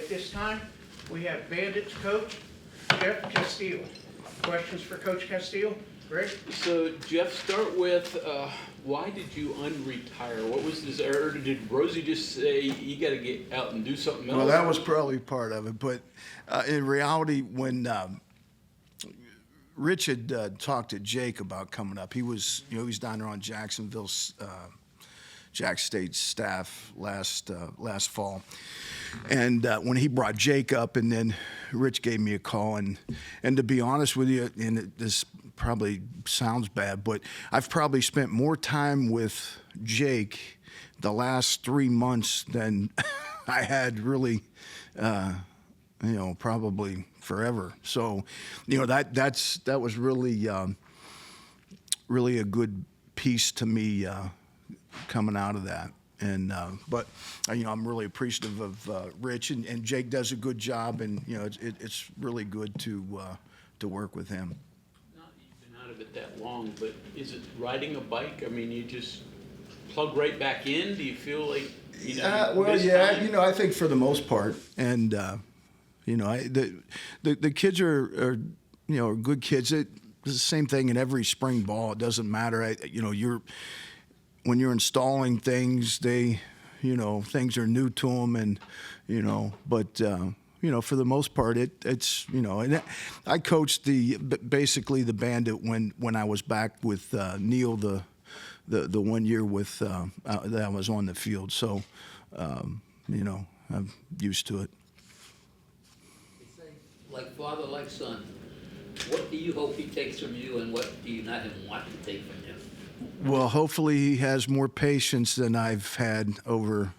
At this time, we have Bandit's coach, Jeff Casteel. Questions for Coach Casteel? Greg? So, Jeff, start with why did you unretire? What was this, or did Rosie just say you got to get out and do something else? Well, that was probably part of it, but in reality, when Rich had talked to Jake about coming up, he was down there on Jacksonville's Jack State's staff last fall, and when he brought Jake up, and then Rich gave me a call, and to be honest with you, and this probably sounds bad, but I've probably spent more time with Jake the last 3 months than I had really, probably forever. So, that was really, really a good piece to me coming out of that. And but I'm really appreciative of Rich, and Jake does a good job, and it's really good to work with him. You've been out of it that long, but is it riding a bike? I mean, you just plug right back in. Do you feel like I think for the most part, and the kids are good kids. It's the same thing in every spring ball. It doesn't matter. When you're installing things, things are new to them, and but for the most part, it's and I coached basically the Bandit when I was back with Neil the 1 year with that I was on the field, so I'm used to it. They say, like father, like son. What do you hope he takes from you, and what do you not even want to take from him? Well, hopefully he has more patience than I've had over,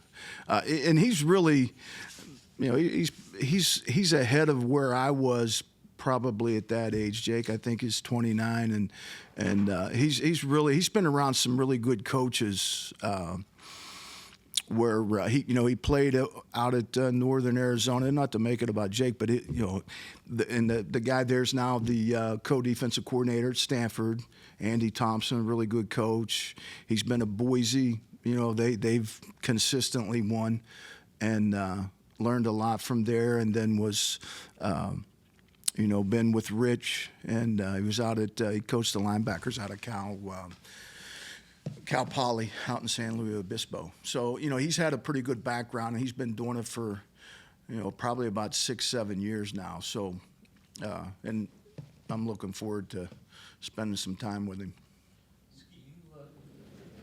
and he's really, he's ahead of where I was probably at that age. Jake, I think, is 29, and he's been around some really good coaches. Where he played out at Northern Arizona. Not to make it about Jake, but the guy there's now the co-defensive coordinator at Stanford, Andy Thompson, a really good coach. He's been at Boise. They've consistently won, and learned a lot from there. And then was been with Rich, and he was out at he coached the linebackers out of Cal Poly out in San Luis Obispo. So, he's had a pretty good background, and he's been doing it for, probably about 6-7 years now. So, and I'm looking forward to spending some time with him.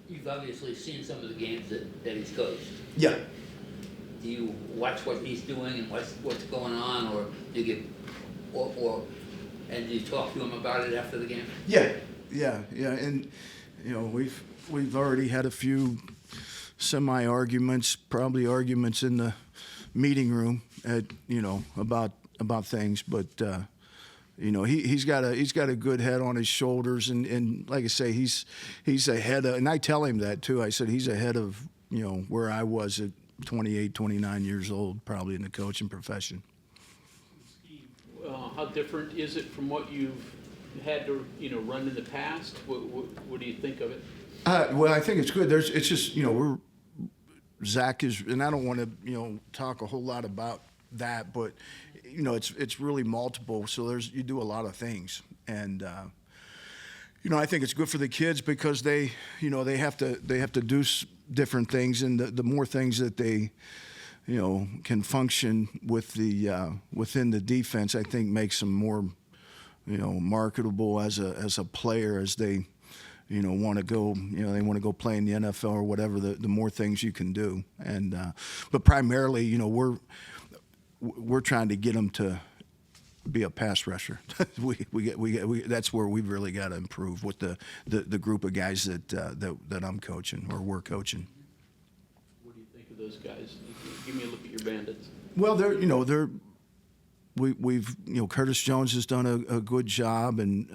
You've obviously seen some of the games that he's coached. Yeah. Do you watch what he's doing and what's going on, or do you and do you talk to him about it after the game? Yeah, and we've already had a few semi-arguments, probably arguments in the meeting room about things, but he's got a good head on his shoulders, and like I say, he's ahead of, and I tell him that too. I said he's ahead of where I was at 28, 29 years old, probably in the coaching profession. How different is it from what you've had to run in the past? What do you think of it? Well, I think it's good. It's just Zach is, and I don't want to talk a whole lot about that, but it's really multiple. So you do a lot of things, and I think it's good for the kids because they have to do different things, and the more things that they can function with within the defense, I think makes them more marketable as a player as they want to go, they want to go play in the NFL or whatever. The more things you can do, and but primarily, we're trying to get them to be a pass rusher. we that's where we've really got to improve with the group of guys that I'm coaching or we're coaching. What do you think of those guys? Give me a look at your Bandits. Well, we've Curtis Jones has done a good job, and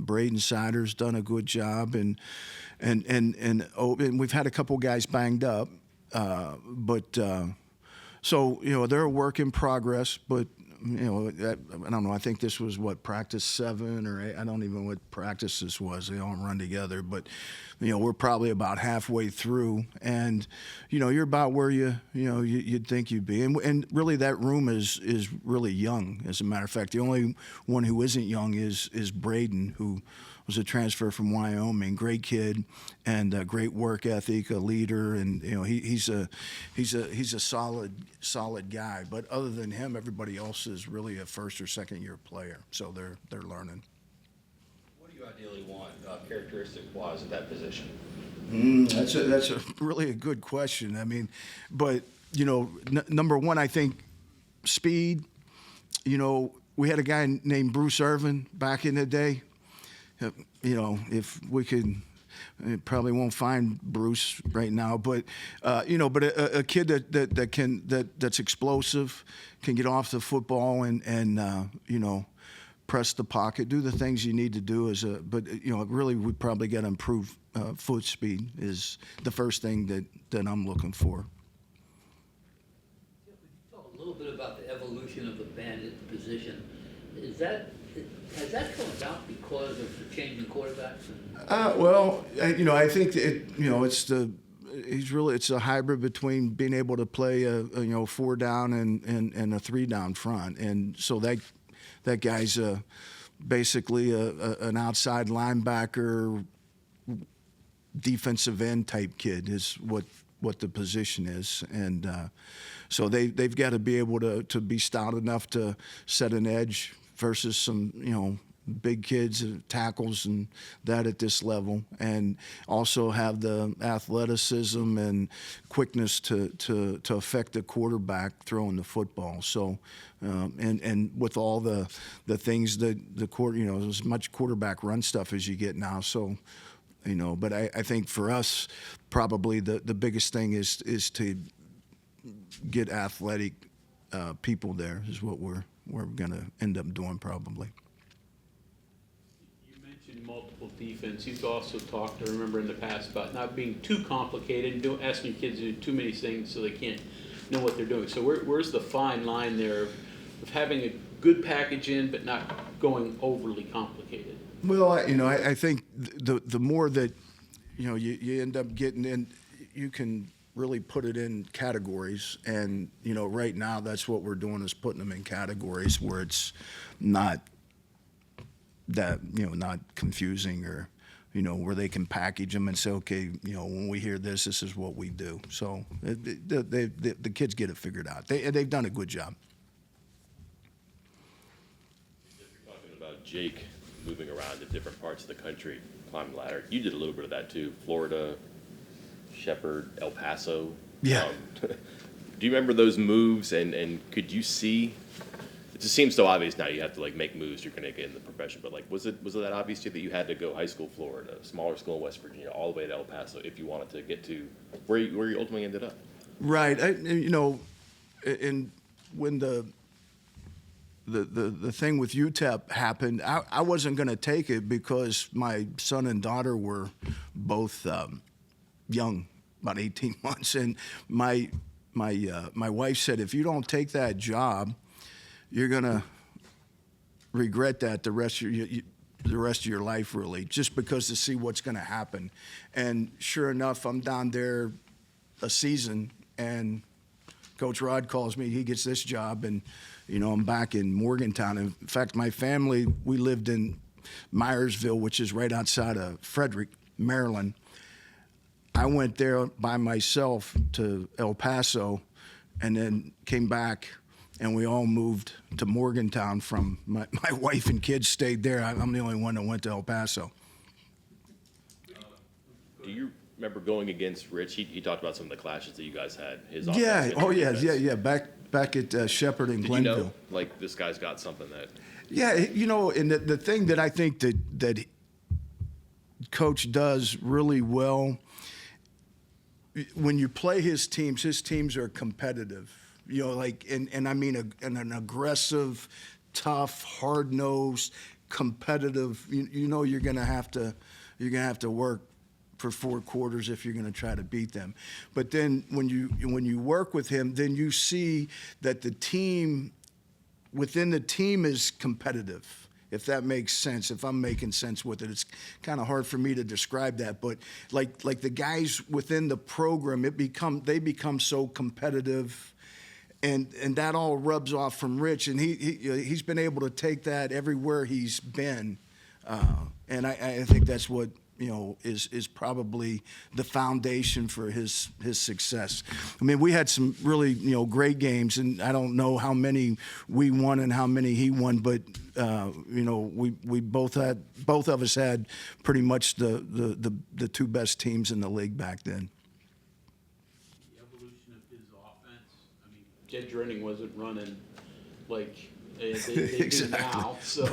Braden Sider's done a good job, and we've had a couple guys banged up, but so they're a work in progress. But I don't know. I think this was what, practice 7 or 8. I don't even know what practice this was. They all run together, but we're probably about halfway through, and you're about where you'd think you'd be, and really that room is really young. As a matter of fact, the only one who isn't young is Braden, who was a transfer from Wyoming. Great kid, and great work ethic, a leader, and he's a solid guy. But other than him, everybody else is really a first or second year player, so they're learning. What do you ideally want characteristic-wise at that position? That's a really a good question. I mean, but number one, I think speed. We had a guy named Bruce Irvin back in the day. If we could, probably won't find Bruce right now, but but a kid that's explosive, can get off the football and press the pocket, do the things you need to do but really we probably got to improve foot speed is the first thing that I'm looking for. Could you talk a little bit about the evolution of the Bandit position? Has that come about because of the change in quarterbacks? I think it's a hybrid between being able to play a 4-down and a 3-down front, and so that guy's basically an outside linebacker, defensive end type kid is what the position is, and so they've got to be able to be stout enough to set an edge versus some big kids, tackles and that at this level, and also have the athleticism and quickness to affect the quarterback throwing the football. So, and with all the things that as much quarterback run stuff as you get now. So, but I think for us, probably the biggest thing is to get athletic people there is what we're going to end up doing probably. You mentioned multiple defense. You've also talked, I remember in the past, about not being too complicated, asking your kids to do too many things so they can't know what they're doing. So where's the fine line there of having a good package in but not going overly complicated? Well, I think the more that you end up getting in, you can really put it in categories, and right now that's what we're doing is putting them in categories where it's not that not confusing, or where they can package them and say, okay, when we hear this is what we do. So the kids get it figured out. They've done a good job. You're talking about Jake moving around to different parts of the country, climbing the ladder. You did a little bit of that too. Florida, Shepherd, El Paso. Yeah. Do you remember those moves, and could you see? It just seems so obvious now. You have to make moves. You're going to get in the profession, but was it that obvious to you that you had to go high school Florida, smaller school in West Virginia, all the way to El Paso if you wanted to get to where you ultimately ended up? Right. And when the thing with UTEP happened, I wasn't going to take it because my son and daughter were both young, about 18 months, and my wife said, if you don't take that job, you're gonna regret that the rest of your life, really, just because to see what's going to happen. And sure enough, I'm down there a season, and Coach Rod calls me. He gets this job, and I'm back in Morgantown. In fact, my family, we lived in Myersville, which is right outside of Frederick, Maryland. I went there by myself to El Paso, and then came back, and we all moved to Morgantown from my wife and kids stayed there. I'm the only one that went to El Paso. Do you remember going against Rich? He talked about some of the clashes that you guys had. Yeah. Oh, yeah. Back at Shepherd and Glenville. Did you know, this guy's got something that? Yeah, and the thing that I think that Coach does really well, when you play his teams are competitive. And I mean an aggressive, tough, hard-nosed, competitive. You're gonna have to work for 4 quarters if you're gonna try to beat them. But then when you work with him, then you see that the team within the team is competitive, if that makes sense, if I'm making sense with it. It's kind of hard for me to describe that, but like the guys within the program, they become so competitive, and that all rubs off from Rich, and he's been able to take that everywhere he's been, and I think that's what is probably the foundation for his success. I mean, we had some really great games, and I don't know how many we won and how many he won, but we both of us had pretty much the two best teams in the league back then. The evolution of his offense, I mean, Jed Drenning wasn't running like they do now, so.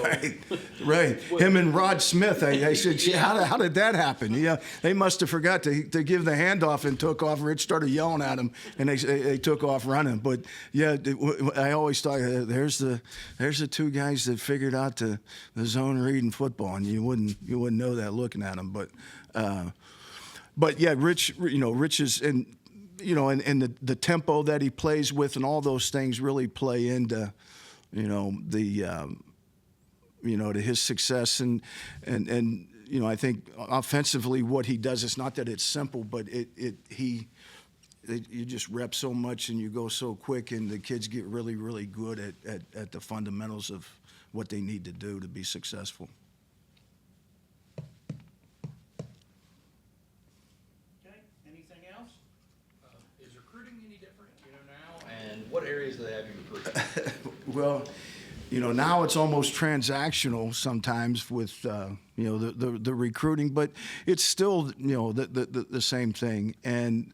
Right. Him and Rod Smith, I said, gee, how did that happen? They must have forgot to give the handoff and took off. Rich started yelling at him, and they took off running. But yeah, I always thought there's the two guys that figured out the zone read in football, and you wouldn't know that looking at them. But yeah, Rich is and the tempo that he plays with and all those things really play into to his success, and I think offensively what he does, it's not that it's simple, but you just rep so much and you go so quick, and the kids get really, really good at the fundamentals of what they need to do to be successful. Okay, anything else? Is recruiting any different, now? And what areas do they have you recruiting? Well, now it's almost transactional sometimes with the recruiting, but it's still the same thing. And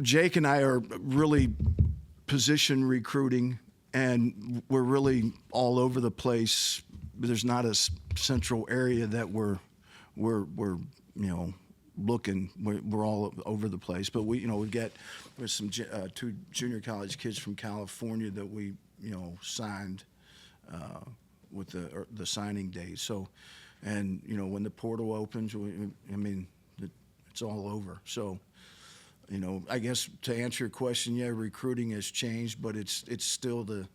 Jake and I are really position recruiting, and we're really all over the place. There's not a central area that we're looking. We're all over the place, but there's some two junior college kids from California that we signed with the signing day. So, and when the portal opens, it's all over. So, I guess to answer your question, yeah, recruiting has changed, but it's still the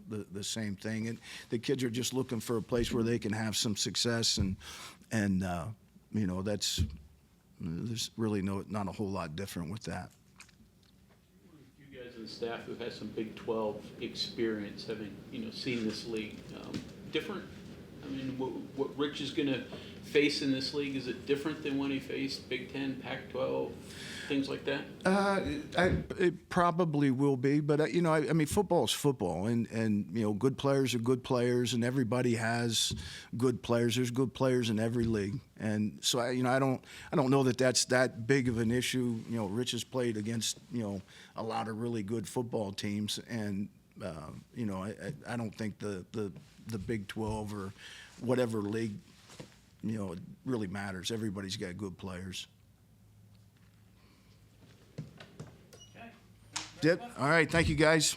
same thing. And the kids are just looking for a place where they can have some success, and that's. There's really not a whole lot different with that. You guys and staff who've had some Big 12 experience, having seen this league, different. I mean, what Rich is going to face in this league, is it different than when he faced Big 10, Pac-12, things like that? It probably will be, but I mean, football is football, and good players are good players, and everybody has good players. There's good players in every league, and so I don't know that that's that big of an issue. Rich has played against a lot of really good football teams, and I don't think the Big 12 or whatever league it really matters. Everybody's got good players. Okay. Yep. All right. Thank you, guys.